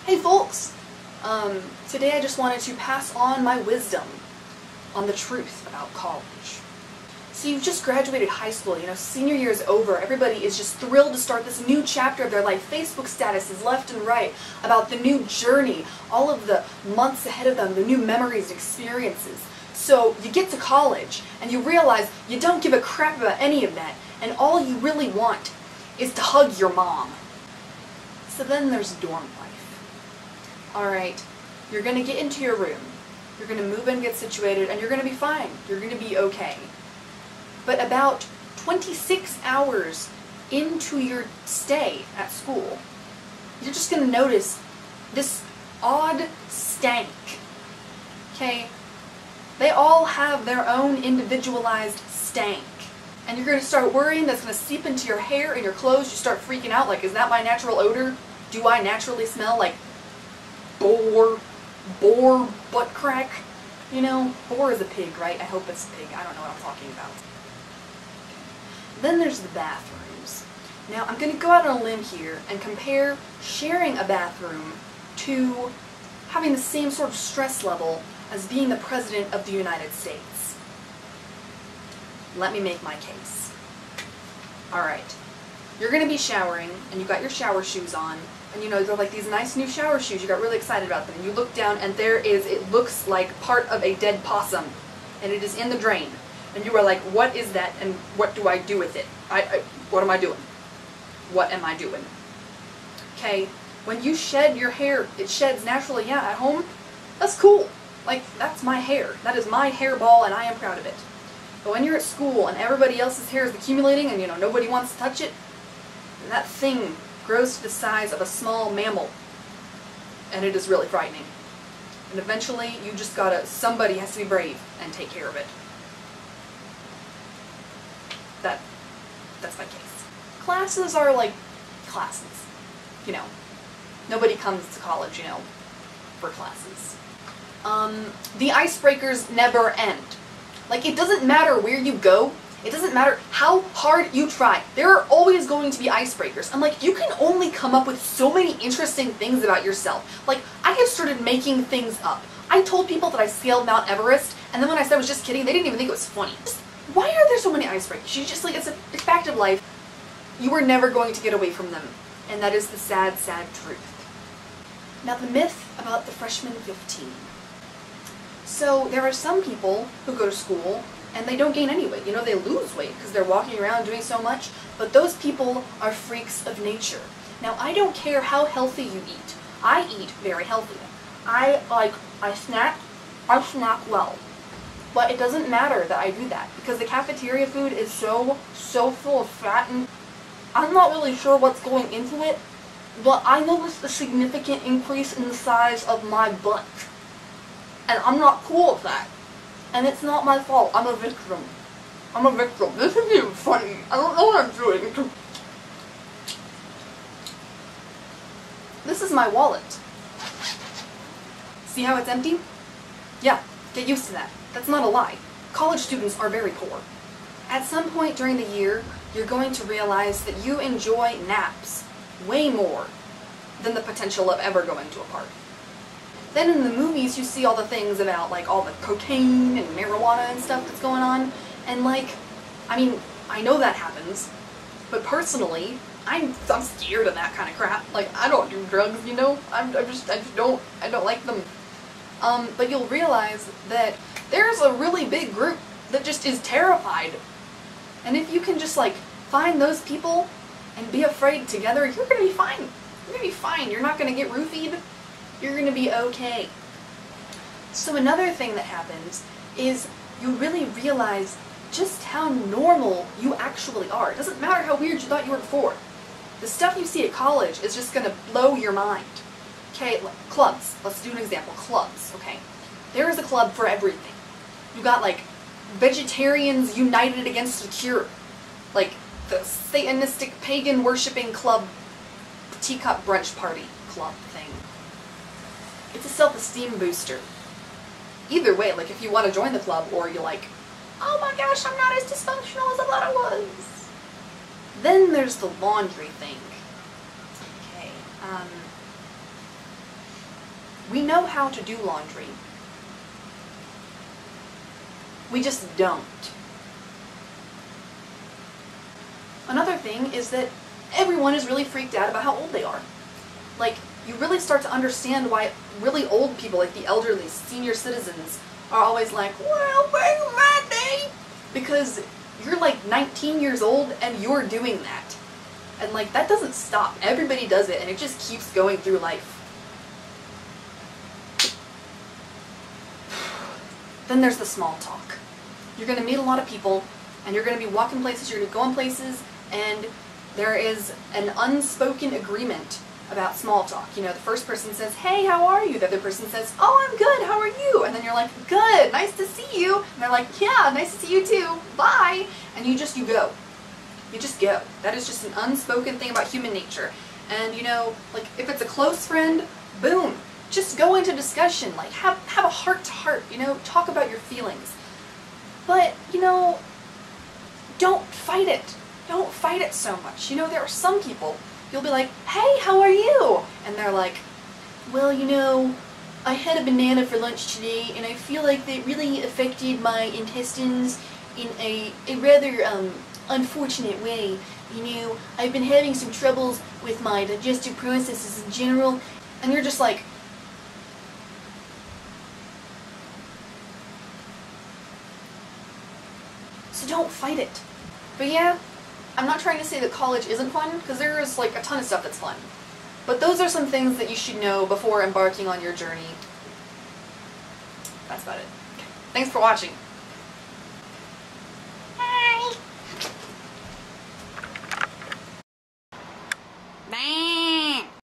Hey folks! Today I just wanted to pass on my wisdom on the truth about college. So you've just graduated high school, senior year is over, everybody is just thrilled to start this new chapter of their life. Facebook statuses left and right about the new journey, all of the months ahead of them, the new memories and experiences. So you get to college and you realize you don't give a crap about any of that, and all you really want is to hug your mom. So then there's dorm life. Alright, you're going to get into your room, you're going to move in, get situated, and you're going to be fine. You're going to be okay. But about 26 hours into your stay at school, you're just going to notice this odd stank. Okay? They all have their own individualized stank. And you're going to start worrying that's going to seep into your hair and your clothes. You start freaking out like, is that my natural odor? Do I naturally smell like boar butt crack? Boar is a pig, right? I hope it's a pig. I don't know what I'm talking about. Then there's the bathrooms. Now, I'm going to go out on a limb here and compare sharing a bathroom to having the same sort of stress level as being the President of the United States. Let me make my case. Alright, you're going to be showering, and you got your shower shoes on, and they're like these nice new shower shoes, you got really excited about them, and you look down and it looks like part of a dead possum, and it is in the drain. And you are like, what is that, and what do I do with it? What am I doing? What am I doing? Okay, when you shed your hair, it sheds naturally, yeah, at home, that's cool. Like, that's my hair. That is my hairball, and I am proud of it. But when you're at school, and everybody else's hair is accumulating, and nobody wants to touch it, that thing grows to the size of a small mammal. And it is really frightening. And eventually, somebody has to be brave and take care of it. That's my case. Classes are like classes. Nobody comes to college, for classes. The icebreakers never end. Like, it doesn't matter where you go, it doesn't matter how hard you try, there are always going to be icebreakers. I'm like, you can only come up with so many interesting things about yourself. Like, I have started making things up. I told people that I scaled Mount Everest, and then when I said I was just kidding, they didn't even think it was funny. Why are there so many icebreakers? It's a fact of life. You are never going to get away from them. And that is the sad, sad truth. Now the myth about the freshman 15. So there are some people who go to school and they don't gain any weight. They lose weight because they're walking around doing so much. But those people are freaks of nature. Now I don't care how healthy you eat. I eat very healthy. I snack well. But it doesn't matter that I do that, because the cafeteria food is so full of fat, and I'm not really sure what's going into it, but I noticed a significant increase in the size of my butt. And I'm not cool with that. And it's not my fault. I'm a victim. This isn't even funny. I don't know what I'm doing. This is my wallet. See how it's empty? Yeah, get used to that. That's not a lie. College students are very poor. At some point during the year, you're going to realize that you enjoy naps way more than the potential of ever going to a party. Then in the movies you see all the things about all the cocaine and marijuana and stuff that's going on, and I know that happens, but personally, I'm scared of that kind of crap. I don't do drugs, I don't like them. But you'll realize that there's a really big group that just is terrified. And if you can just find those people and be afraid together, you're gonna be fine. You're gonna be fine. You're not gonna get roofied. You're gonna be okay. So another thing that happens is you really realize just how normal you actually are. It doesn't matter how weird you thought you were before. The stuff you see at college is just gonna blow your mind. Okay, clubs. Let's do an example. Clubs, okay? There is a club for everything. You got Vegetarians United Against the Cure. The Satanistic Pagan Worshipping Club Teacup Brunch Party Club thing. It's a self-esteem booster. Either way, if you want to join the club, or you're oh my gosh, I'm not as dysfunctional as I thought I was. Then there's the laundry thing. Okay, We know how to do laundry. We just don't. Another thing is that everyone is really freaked out about how old they are. Like, you really start to understand why really old people, like the elderly, senior citizens, are always like, well, back in my day. Because you're like 19 years old and you're doing that. And like, that doesn't stop. Everybody does it and it just keeps going through life. Then there's the small talk. You're going to meet a lot of people and you're going to be walking places, you're going to go in places, and there is an unspoken agreement about small talk. You know, the first person says, hey, how are you? The other person says, oh, I'm good, how are you? And then you're like, good, nice to see you. And they're like, yeah, nice to see you too, bye. And you go. You just go. That is just an unspoken thing about human nature. And you know, like if it's a close friend, boom, just go into discussion, like have a heart-to-heart, you know, talk about your feelings. But, you know, don't fight it. Don't fight it so much. You know, there are some people, you'll be like, hey, how are you? And they're like, well, you know, I had a banana for lunch today and I feel like it really affected my intestines in a rather unfortunate way. You know, I've been having some troubles with my digestive processes in general. And you're just like, so don't fight it. But yeah, I'm not trying to say that college isn't fun, because there is like a ton of stuff that's fun. But those are some things that you should know before embarking on your journey. That's about it. Thanks for watching.